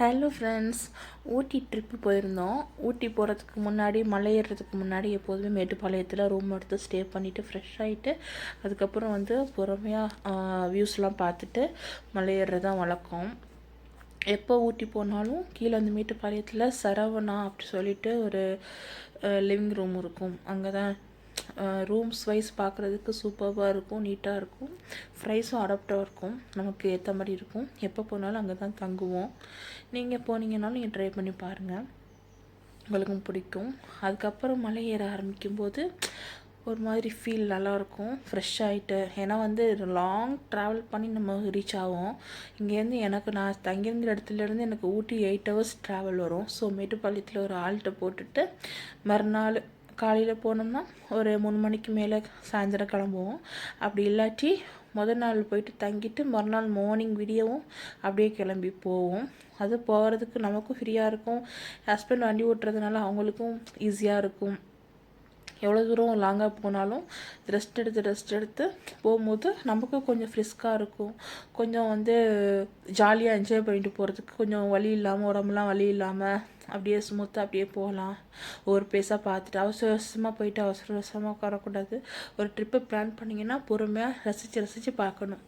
Hello friends, ஊட்டி trip போயிருந்தோம். ஊட்டி போகிறதுக்கு முன்னாடி, மலை ஏறுறதுக்கு முன்னாடி எப்போதுமே மேட்டுப்பாளையத்தில் ரூம் எடுத்து ஸ்டே பண்ணிவிட்டு ஃப்ரெஷ் ஆகிட்டு அதுக்கப்புறம் வந்து பொறுமையாக வியூஸ்லாம் பார்த்துட்டு மலை ஏறுறது தான் வழக்கம். எப்போ ஊட்டி போனாலும் கீழே அந்த மேட்டுப்பாளையத்தில் சரவணா அப்படி சொல்லிட்டு ஒரு லிவிங் ரூம் இருக்கும். அங்கே தான் ரூம்ஸ் வைஸ் பார்க்குறதுக்கு சூப்பராக இருக்கும், நீட்டாக இருக்கும். ப்ரைஸும் அடாப்டாக இருக்கும், நமக்கு ஏற்ற மாதிரி இருக்கும். எப்போ போனாலும் அங்கே தான் தங்குவோம். நீங்கள் போனீங்கன்னாலும் நீங்கள் ட்ரை பண்ணி பாருங்கள், உங்களுக்கும் பிடிக்கும். அதுக்கப்புறம் மலை ஏற ஆரம்பிக்கும்போது ஒரு மாதிரி ஃபீல் நல்லாயிருக்கும், ஃப்ரெஷ் ஆகிட்டு. ஏன்னா வந்து லாங் ட்ராவல் பண்ணி நம்ம ரீச் ஆகும். இங்கேருந்து நான் தங்கியிருந்த இடத்துலேருந்து எனக்கு ஊட்டி 8 hours ட்ராவல் வரும். ஸோ மேட்டுப்பாளையத்தில் ஒரு ஆல்ட்டை போட்டுட்டு மறுநாள் காலையில் போனோம்னா ஒரு 3 மணிக்கு மேலே சாயந்தரம் கிளம்புவோம். அப்படி இல்லாட்டி நாள் போயிட்டு தங்கிட்டு மறுநாள் மார்னிங் விடியவும் அப்படியே கிளம்பி போவோம். அது போகிறதுக்கு நமக்கும் ஃப்ரீயாக இருக்கும். ஹஸ்பண்ட் வண்டி ஓட்டுறதுனால அவங்களுக்கும் ஈஸியாக இருக்கும். எவ்வளோ தூரம் லாங்காக போனாலும் ரெஸ்ட் எடுத்து போகும்போது நமக்கும் கொஞ்சம் ஃப்ரெஷ்காக இருக்கும். கொஞ்சம் வந்து ஜாலியாக என்ஜாய் பண்ணிட்டு போகிறதுக்கு கொஞ்சம் வலி இல்லாமல், உடம்புலாம் வலி இல்லாமல் அப்படியே ஸ்மூத்தாக அப்படியே போகலாம். ஒரு பிளேஸாக பார்த்துட்டு அவசர அவசரமாக போயிட்டு அவசர அவசரமாக உட்காரக்கூடாது. ஒரு ட்ரிப்பை பிளான் பண்ணிங்கன்னா பொறுமையாக ரசித்து பார்க்கணும்.